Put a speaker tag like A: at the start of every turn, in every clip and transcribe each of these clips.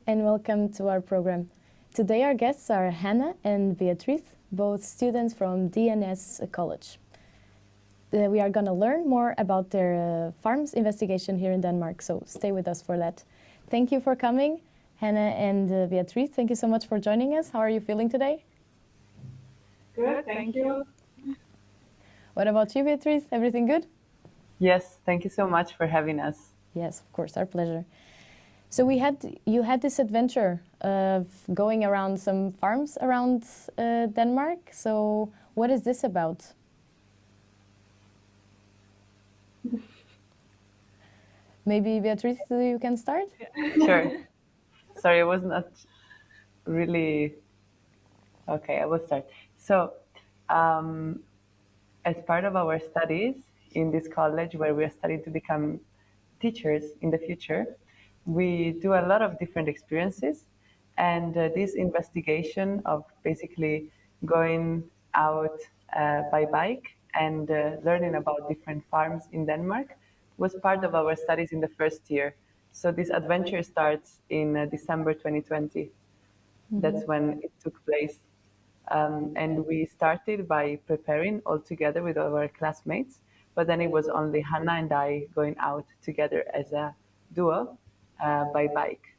A: and welcome to our program. Today our guests are Hannah and Beatrice, both students from DNS College. We are going to learn more about their farms investigation here in Denmark, so stay with us for that. Thank you for coming, Hannah and Beatrice. Thank you so much for joining us. How are you feeling today?
B: Good, thank you.
A: What about you, Beatrice? Everything good?
C: Yes, thank you so much for having us.
A: Yes, of course, our pleasure. So you had this adventure of going around some farms around Denmark. So what is this about? Maybe Beatrice, you can start?
C: Sure. Sorry, I was not really... Okay, I will start. So, as part of our studies in this college where we are studying to become teachers in the future, we do a lot of different experiences. And this investigation of basically going out by bike and learning about different farms in Denmark was part of our studies in the first year. So this adventure starts in December 2020. Mm-hmm. That's when it took place. And we started by preparing all together with our classmates, but then it was only Hannah and I going out together as a duo by bike.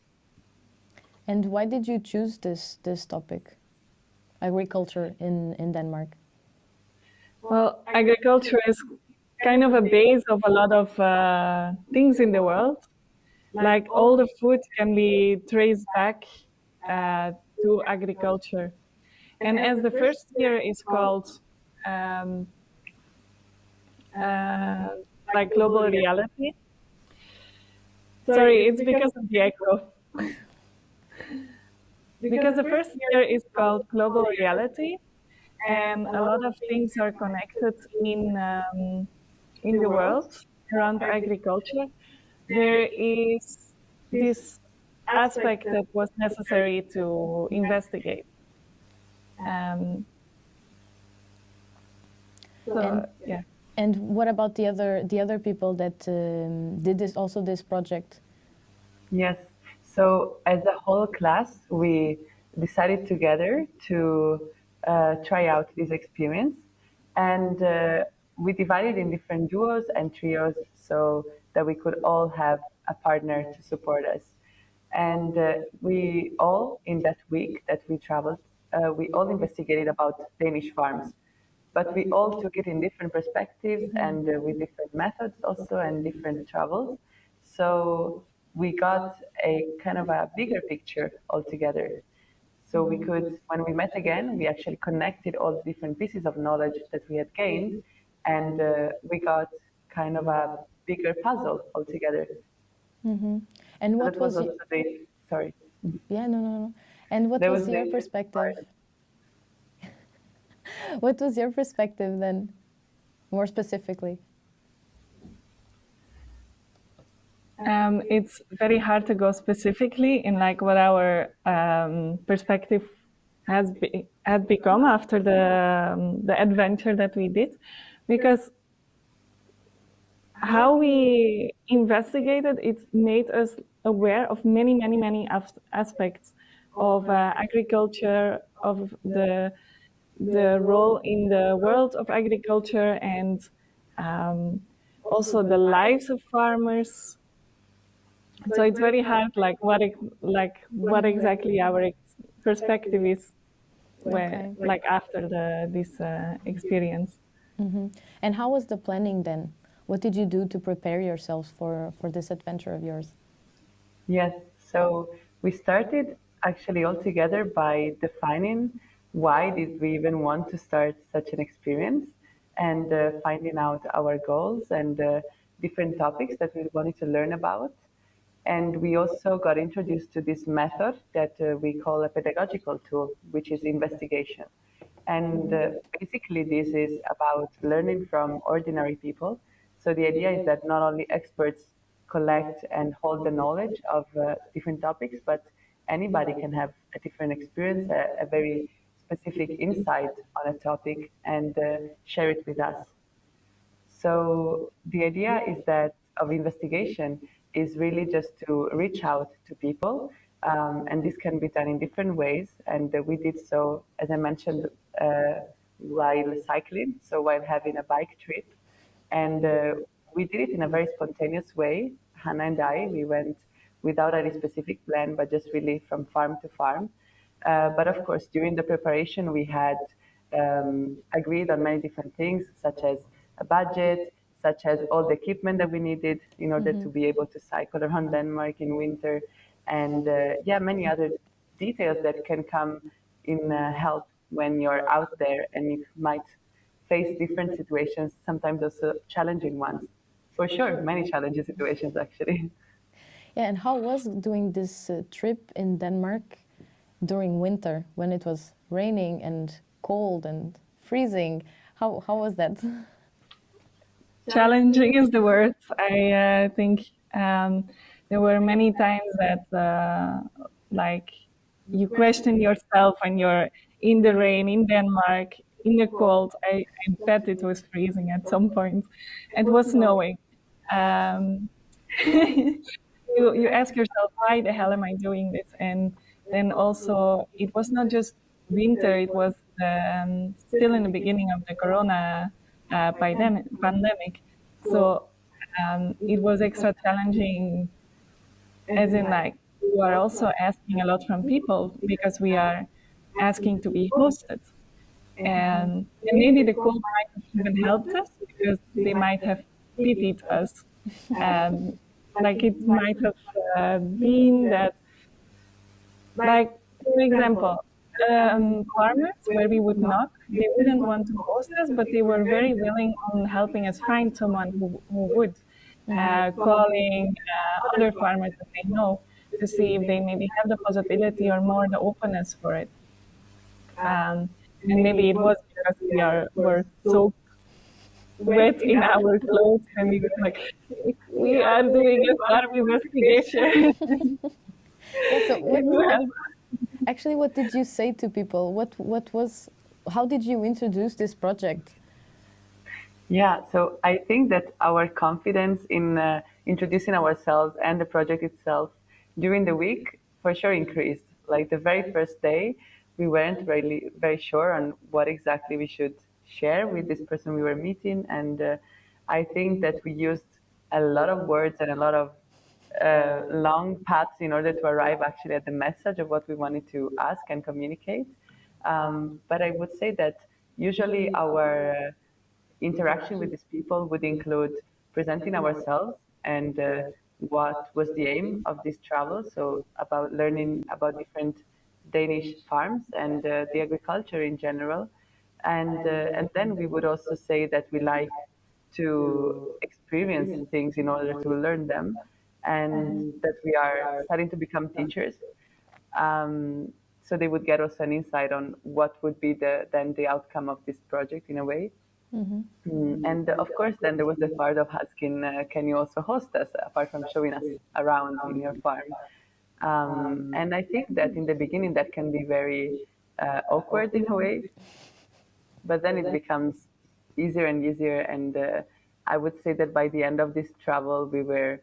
A: And why did you choose this topic, agriculture in Denmark?
B: Well, agriculture is kind of a base of a lot of things in the world. Like all the food can be traced back to agriculture. And as the first year is called like global reality. Sorry, it's because of the echo. Because the first year is called global reality, and a lot of things are connected in the world around agriculture. There is this aspect that was necessary to investigate. Yeah.
A: And what about the other people that did this project?
C: Yes. So as a whole class, we decided together to try out this experience, and we divided in different duos and trios so that we could all have a partner to support us. And we all, in that week that we traveled, we all investigated about Danish farms. But we all took it in different perspectives and with different methods also and different travels. So we got a kind of a bigger picture altogether. So we could, when we met again, we actually connected all the different pieces of knowledge that we had gained, and we got kind of a bigger puzzle altogether.
A: Mm-hmm. And what was
C: also sorry.
A: Yeah, no. And what was your perspective? What was your perspective then, more specifically?
B: It's very hard to go specifically in like what our perspective had become after the adventure that we did, because how we investigated it made us aware of many aspects of agriculture, of the role in the world of agriculture, and also the lives of farmers. So it's very hard, what exactly our perspective is, like after this experience.
A: Mm-hmm. And how was the planning then? What did you do to prepare yourselves for this adventure of yours?
C: Yes, so we started actually all together by defining why did we even want to start such an experience, and finding out our goals and different topics that we wanted to learn about. And we also got introduced to this method that we call a pedagogical tool, which is investigation. And basically this is about learning from ordinary people. So the idea is that not only experts collect and hold the knowledge of different topics, but anybody can have a different experience, a very specific insight on a topic, and share it with us. So the idea is that of investigation is really just to reach out to people And this can be done in different ways. And we did so, as I mentioned, while cycling, so while having a bike trip. And we did it in a very spontaneous way. Hannah and I, we went without any specific plan, but just really from farm to farm. But of course, during the preparation, we had agreed on many different things, such as a budget, such as all the equipment that we needed in order to be able to cycle around Denmark in winter, and yeah, many other details that can come in help when you're out there and you might face different situations, sometimes also challenging ones. For sure, many challenging situations actually.
A: Yeah, and how was doing this trip in Denmark during winter when it was raining and cold and freezing? How was that?
B: Challenging is the word. I think there were many times that like you question yourself when you're in the rain in Denmark in the cold. I bet it was freezing at some point. It was snowing. Um, you ask yourself, why the hell am I doing this? And then also it was not just winter, it was still in the beginning of the corona pandemic. So it was extra challenging, as in like you are also asking a lot from people because we are asking to be hosted. And maybe the cold might have even helped us because they might have pitied us. Um, like it might have been that, like, for example, farmers where we would knock, they wouldn't want to host us, but they were very willing on helping us find someone who would, calling other farmers that they know to see if they maybe have the possibility or more the openness for it. Um, and maybe it was because were so wet in our clothes and we were like, we are doing a farm investigation.
A: Yeah, so
B: Can you help?
A: actually, what did you say to people? What was, how did you introduce this project?
C: Yeah, so I think that our confidence in introducing ourselves and the project itself during the week for sure increased. Like the very first day, we weren't really very sure on what exactly we should share with this person we were meeting, and I think that we used a lot of words and a lot of long paths in order to arrive actually at the message of what we wanted to ask and communicate. But I would say that usually our interaction with these people would include presenting ourselves and what was the aim of this travel. So about learning about different Danish farms and the agriculture in general. And then we would also say that we like to experience things in order to learn them, and that we are starting to become teachers. So they would get us an insight on what would be then the outcome of this project in a way. And of course, then there was the part of asking, can you also host us, apart from showing us around in your farm? And I think that in the beginning, that can be very awkward in a way, but then it becomes easier and easier. And I would say that by the end of this travel, we were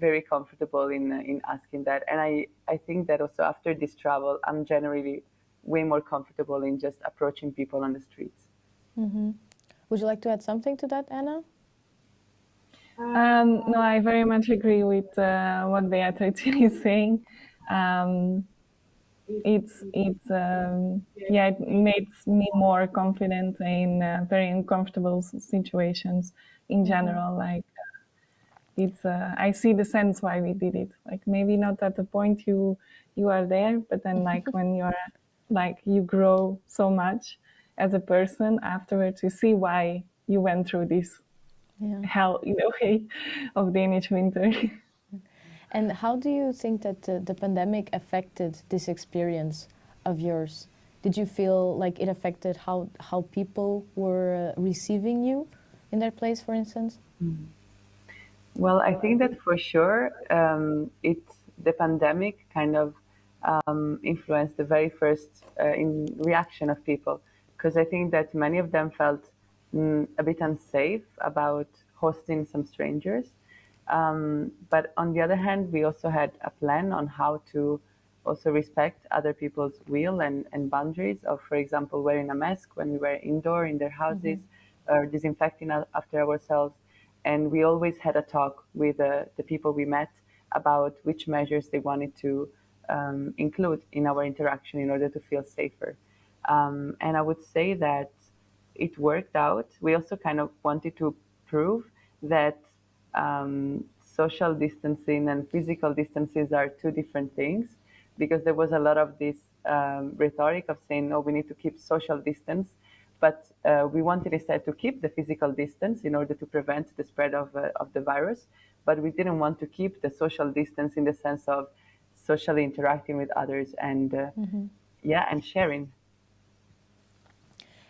C: very comfortable in asking that. And I think that also after this travel, I'm generally way more comfortable in just approaching people on the streets.
A: Would you like to add something to that, Anna?
B: No, I very much agree with what Beatrice is saying. Yeah, it makes me more confident in very uncomfortable situations in general. Like I see the sense why we did it. Like maybe not at the point you are there, but then like when you're like you grow so much as a person afterwards, you see why you went through this hell in a way of Danish winter.
A: And how do you think that the pandemic affected this experience of yours? Did you feel like it affected how people were receiving you in their place, for instance?
C: Well, I think that for sure, the pandemic kind of influenced the very first in reaction of people, because I think that many of them felt a bit unsafe about hosting some strangers. But on the other hand, we also had a plan on how to also respect other people's will and boundaries of, for example, wearing a mask when we were indoor in their houses, or disinfecting after ourselves. And we always had a talk with the people we met about which measures they wanted to include in our interaction in order to feel safer. And I would say that it worked out. We also kind of wanted to prove that social distancing and physical distances are two different things, because there was a lot of this rhetoric of saying, no, we need to keep social distance. But we wanted instead to keep the physical distance in order to prevent the spread of the virus. But we didn't want to keep the social distance in the sense of socially interacting with others and and sharing.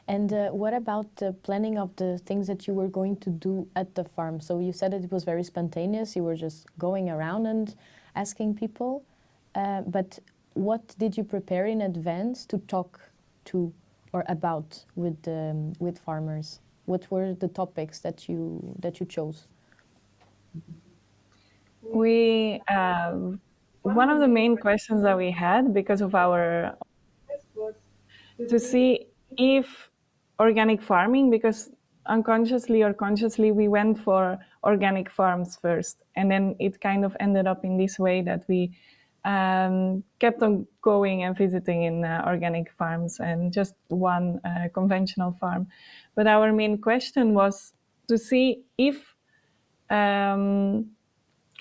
A: And what about the planning of the things that you were going to do at the farm? So you said it was very spontaneous. You were just going around and asking people. But what did you prepare in advance to talk to or about with farmers? What were the topics that you chose?
B: We one of the main questions that we had, because of our, was to see if organic farming, because unconsciously or consciously we went for organic farms first, and then it kind of ended up in this way that we kept on going and visiting in organic farms and just one conventional farm. But our main question was to see if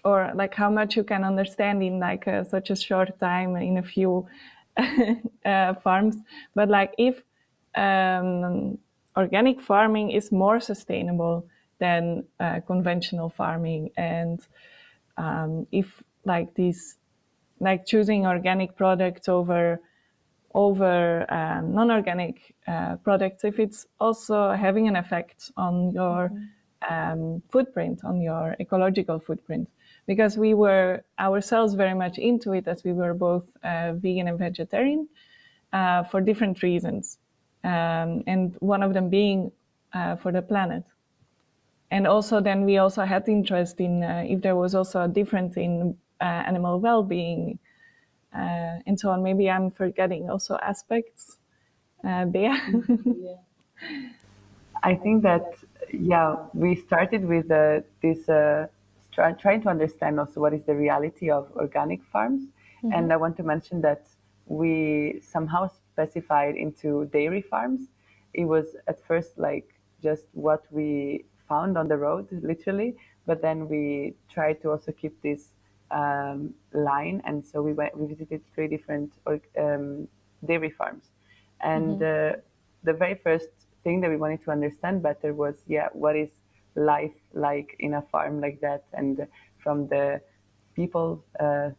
B: or like how much you can understand in like such a short time in a few farms, but like if organic farming is more sustainable than conventional farming, and if like these, like choosing organic products over non-organic products, if it's also having an effect on your footprint, on your ecological footprint. Because we were ourselves very much into it, as we were both vegan and vegetarian for different reasons. And one of them being for the planet. And also then we also had interest in if there was also a difference in animal well-being and so on. Maybe I'm forgetting also aspects. Bea?
C: I think that, we started with this trying to understand also what is the reality of organic farms. And I want to mention that we somehow specified into dairy farms. It was at first like just what we found on the road, literally, but then we tried to also keep this line. And so we visited 3 different dairy farms. And the very first thing that we wanted to understand better was, what is life like in a farm like that, and from the people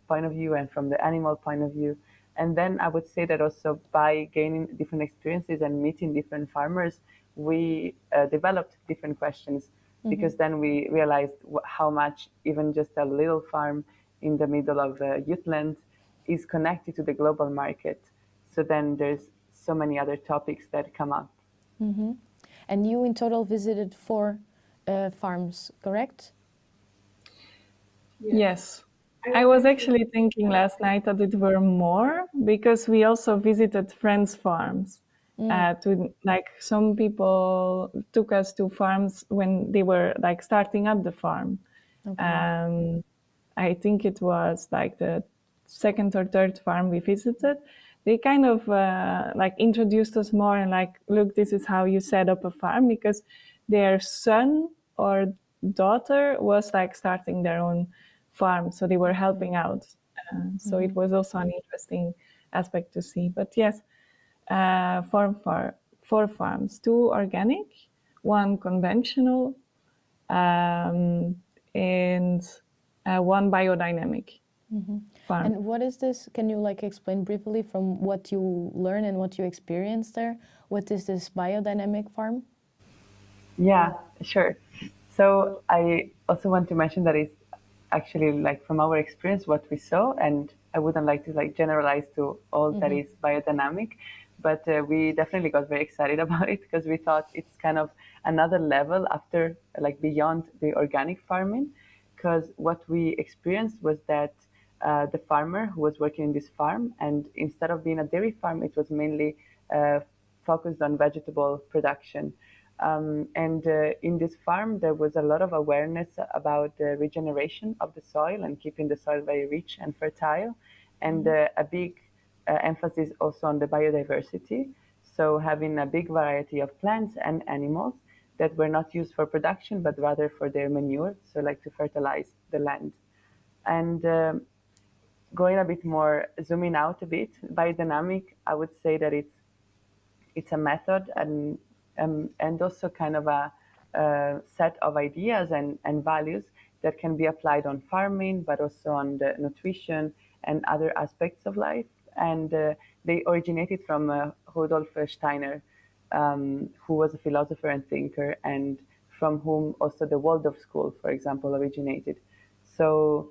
C: point of view and from the animal point of view. And then I would say that also by gaining different experiences and meeting different farmers, we developed different questions, because then we realized how much even just a little farm in the middle of Jutland is connected to the global market. So then there's so many other topics that come up.
A: And you in total visited 4 farms, correct?
B: Yes. I was actually thinking last night that it were more, because we also visited friends' farms. To like, some people took us to farms when they were like starting up the farm. I think it was like the 2nd or 3rd farm we visited. They kind of like introduced us more and like, look, this is how you set up a farm, because their son or daughter was like starting their own farm, so they were helping out. So it was also an interesting aspect to see. But yes, 4 farms, 2 organic, 1 conventional, and 1 biodynamic farm.
A: And what is this? Can you like explain briefly from what you learned and what you experienced there? What is this biodynamic farm?
C: Yeah, sure. So I also want to mention that it's actually like from our experience what we saw, and I wouldn't like to like generalize to all that is biodynamic, but we definitely got very excited about it, because we thought it's kind of another level after, like, beyond the organic farming. Because what we experienced was that the farmer who was working in this farm. And instead of being a dairy farm, it was mainly focused on vegetable production. In this farm, there was a lot of awareness about the regeneration of the soil and keeping the soil very rich and fertile, and a big emphasis also on the biodiversity. So having a big variety of plants and animals that were not used for production, but rather for their manure, so like to fertilize the land. And going a bit more, zooming out a bit, biodynamic, I would say that it's a method and also kind of a set of ideas and values that can be applied on farming, but also on the nutrition and other aspects of life. And they originated from Rudolf Steiner, who was a philosopher and thinker, and from whom also the Waldorf school, for example, originated. So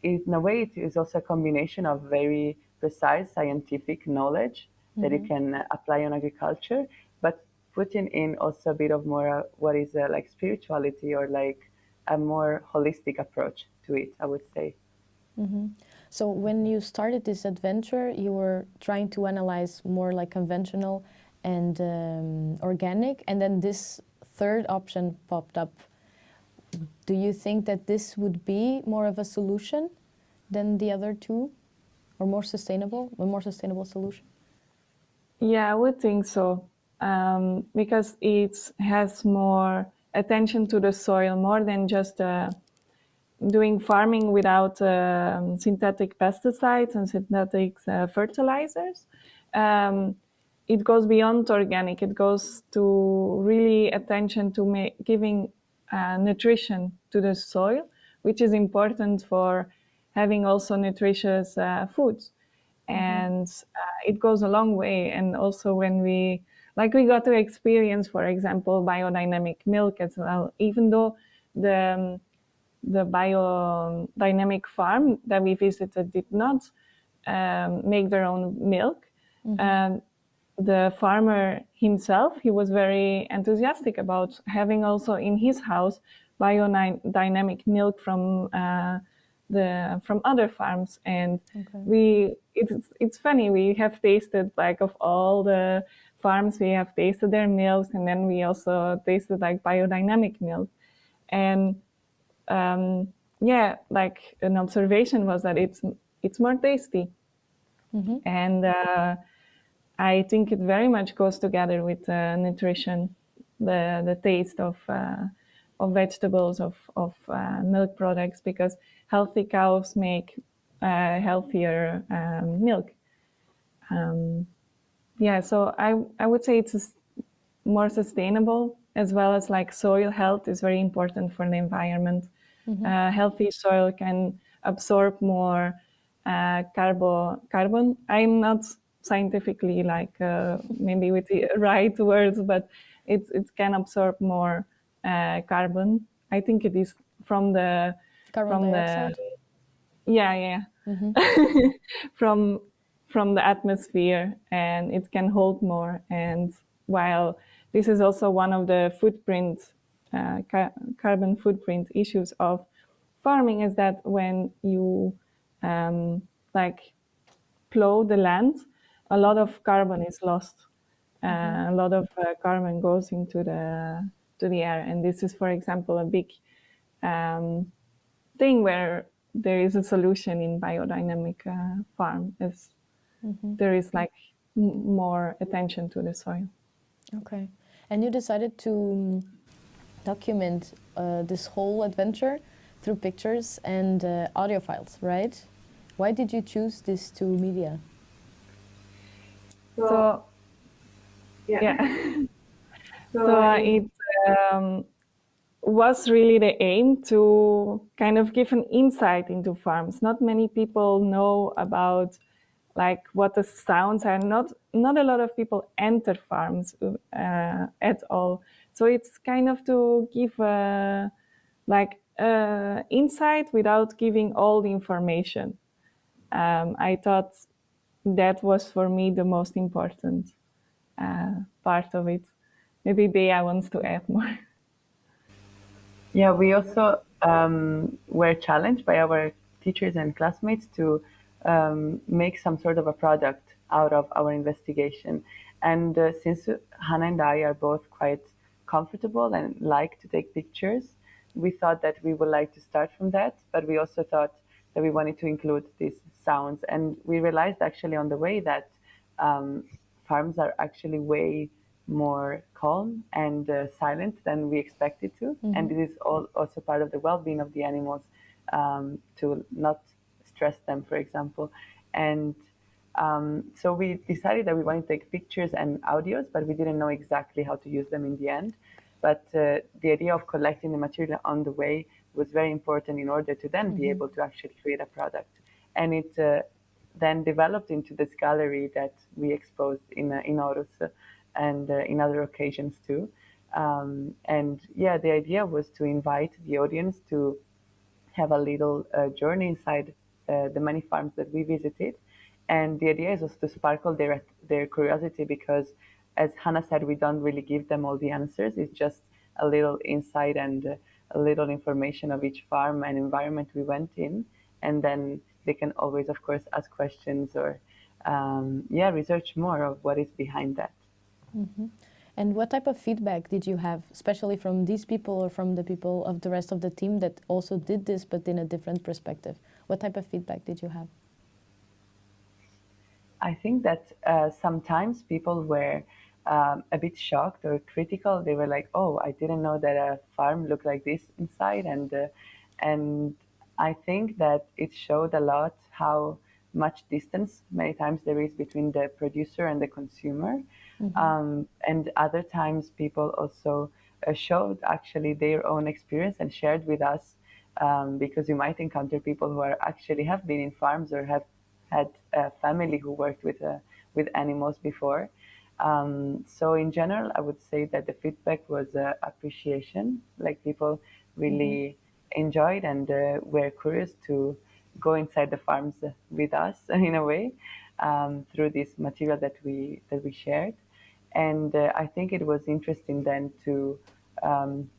C: in a way, it is also a combination of very precise scientific knowledge that you can apply on agriculture, but putting in also a bit of more what is like spirituality or like a more holistic approach to it, I would say.
A: So when you started this adventure, you were trying to analyze more like conventional and organic, and then this third option popped up. Do you think that this would be more of a solution than the other two, or more sustainable, a more sustainable solution?
B: Yeah, I would think so, because it has more attention to the soil, more than just doing farming without synthetic pesticides and synthetic fertilizers. It goes beyond organic. It goes to really attention to giving nutrition to the soil, which is important for having also nutritious foods. And it goes a long way. And also when we got to experience, for example, biodynamic milk as well, even though the biodynamic farm that we visited did not make their own milk. The farmer himself, he was very enthusiastic about having also in his house biodynamic milk from other farms. And it's funny, we have tasted like of all the farms, we have tasted their milks, and then we also tasted like biodynamic milk. And like an observation was that it's more tasty. And I think it very much goes together with nutrition, the taste of vegetables, of milk products, because healthy cows make healthier milk. So I would say it's more sustainable, as well as like soil health is very important for the environment. Healthy soil can absorb more carbon. I'm not scientifically like maybe with the right words, but it can absorb more carbon. I think it is from the
A: Carbon dioxide?
B: from the atmosphere, and it can hold more. And while this is also one of the carbon footprint issues of farming, is that when you plow the land, a lot of carbon is lost. A lot of carbon goes into the air, and this is, for example, a big thing where there is a solution in biodynamic farm. Is there is like more attention to the soil.
A: Okay, and you decided to document this whole adventure through pictures and audio files, right? Why did you choose these two media?
B: So it was really the aim to kind of give an insight into farms. Not many people know about like what the sounds are. Not a lot of people enter farms at all. So it's kind of to give insight without giving all the information. I thought that was for me the most important part of it. Maybe Bea wants to add more.
C: Yeah, we also were challenged by our teachers and classmates to make some sort of a product out of our investigation. And since Hannah and I are both quite comfortable and like to take pictures, we thought that we would like to start from that, but we also thought that we wanted to include these sounds. And we realized actually on the way that farms are actually way more calm and silent than we expected to. And it is also part of the well-being of the animals, to not stress them, for example. And so we decided that we wanted to take pictures and audios, but we didn't know exactly how to use them in the end. But the idea of collecting the material on the way was very important in order to then be able to actually create a product. And it then developed into this gallery that we exposed in Aarhus and in other occasions too. And yeah, the idea was to invite the audience to have a little journey inside the many farms that we visited. And the idea is also to sparkle their curiosity, because, as Hannah said, we don't really give them all the answers. It's just a little insight and a little information of each farm and environment we went in. And then they can always, of course, ask questions or, research more of what is behind that.
A: And what type of feedback did you have, especially from these people or from the people of the rest of the team that also did this but in a different perspective? What type of feedback did you have?
C: I think that sometimes people were a bit shocked or critical. They were like, "Oh, I didn't know that a farm looked like this inside," and I think that it showed a lot how much distance many times there is between the producer and the consumer. And other times people also showed actually their own experience and shared with us, because you might encounter people who are actually have been in farms or have had a family who worked with animals before. So in general, I would say that the feedback was appreciation. Like, people really enjoyed and were curious to go inside the farms with us in a way, through this material that we shared. And I think it was interesting then to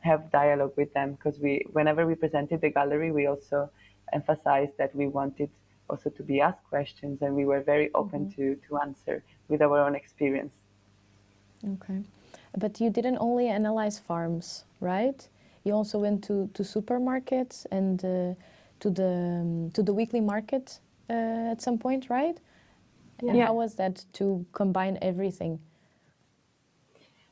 C: have dialogue with them, because whenever we presented the gallery, we also emphasized that we wanted also to be asked questions, and we were very open to answer with our own experience.
A: Okay. But you didn't only analyze farms, right? You also went to supermarkets and to the weekly market at some point, right? And how was that to combine everything?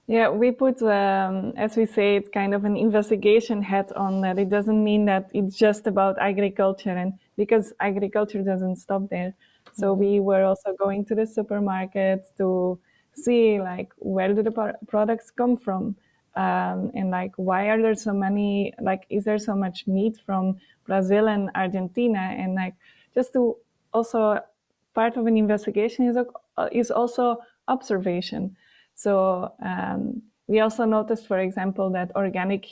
B: Yeah, we put, as we say, it's kind of an investigation hat on that. It doesn't mean that it's just about agriculture, and because agriculture doesn't stop there. So we were also going to the supermarkets to see, like, where do the products come from? And like, why are there so many, like, is there so much meat from Brazil and Argentina? And like, just to also, part of an investigation is also observation. So we also noticed, for example, that organic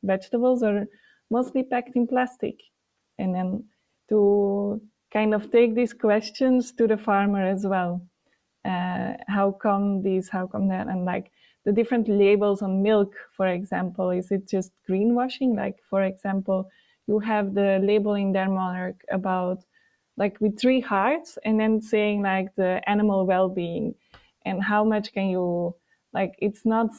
B: vegetables are mostly packed in plastic. And then to kind of take these questions to the farmer as well. How come this, how come that? And like the different labels on milk, for example, is it just greenwashing? Like, for example, you have the label in Denmark about, like, with 3 hearts and then saying like the animal well-being. And how much can you, like, it's not,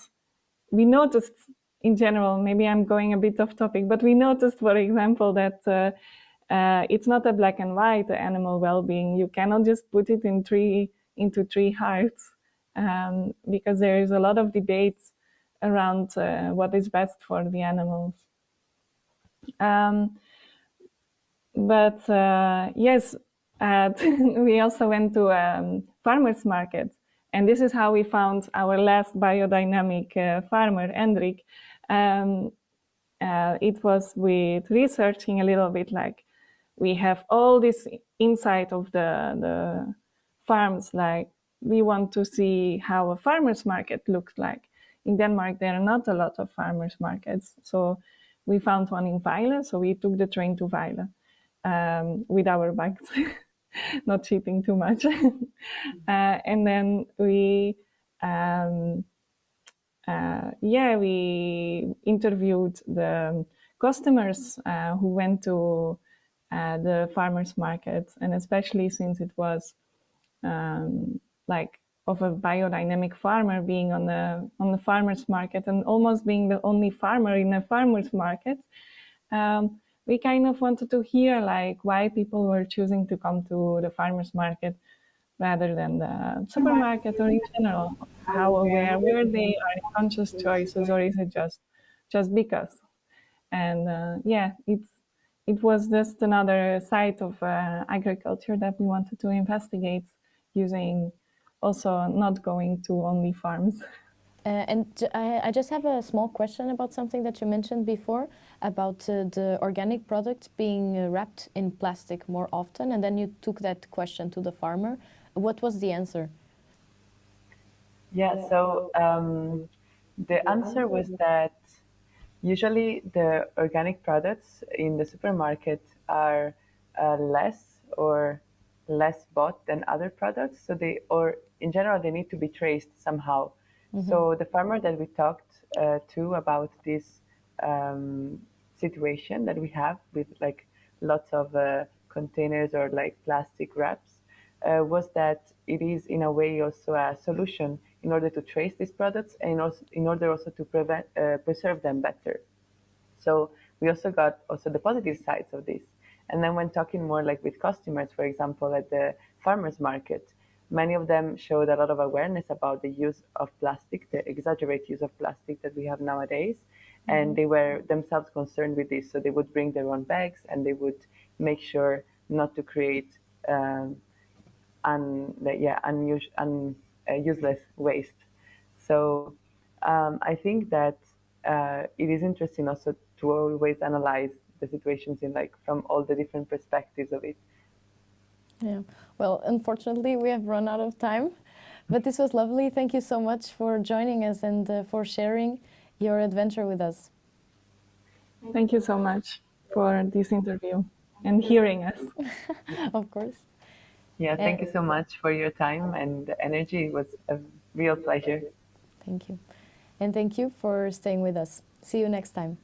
B: we noticed in general, maybe I'm going a bit off topic, but we noticed, for example, that it's not a black and white, the animal well-being. You cannot just put it into 3 hearts, because there is a lot of debates around what is best for the animals. But yes, we also went to farmers markets. And this is how we found our last biodynamic farmer, Hendrik. It was with researching a little bit, like, we have all this insight of the farms, like, we want to see how a farmer's market looks like. In Denmark, there are not a lot of farmers markets. So we found one in Vejle, so we took the train to Vejle with our bags. Not cheating too much. And then we interviewed the customers who went to the farmers market, and especially since it was like of a biodynamic farmer being on the farmers market and almost being the only farmer in a farmers market. We kind of wanted to hear like why people were choosing to come to the farmers market rather than the supermarket, or in general, how aware were they, are they conscious choices, or is it just because? And yeah, it was just another side of agriculture that we wanted to investigate, using also not going to only farms.
A: I just have a small question about something that you mentioned before, about the organic product being wrapped in plastic more often, and then you took that question to the farmer. What was the answer?
C: Yeah, so the answer was that usually the organic products in the supermarket are less bought than other products. So or in general, they need to be traced somehow. So the farmer that we talked to about this situation that we have with like lots of containers or like plastic wraps, was that it is in a way also a solution in order to trace these products, and also in order also to preserve them better. So we also got also the positive sides of this. And then when talking more like with customers, for example, at the farmers market, many of them showed a lot of awareness about the use of plastic, the exaggerated use of plastic that we have nowadays. And they were themselves concerned with this. So they would bring their own bags, and they would make sure not to create useless waste. So I think that it is interesting also to always analyze the situations in like from all the different perspectives of it.
A: Yeah. Well, unfortunately, we have run out of time, but this was lovely. Thank you so much for joining us and for sharing your adventure with us.
B: Thank you so much for this interview and hearing us.
A: Of course.
C: Yeah, thank you so much for your time and energy. It was a real pleasure.
A: Thank you. And thank you for staying with us. See you next time.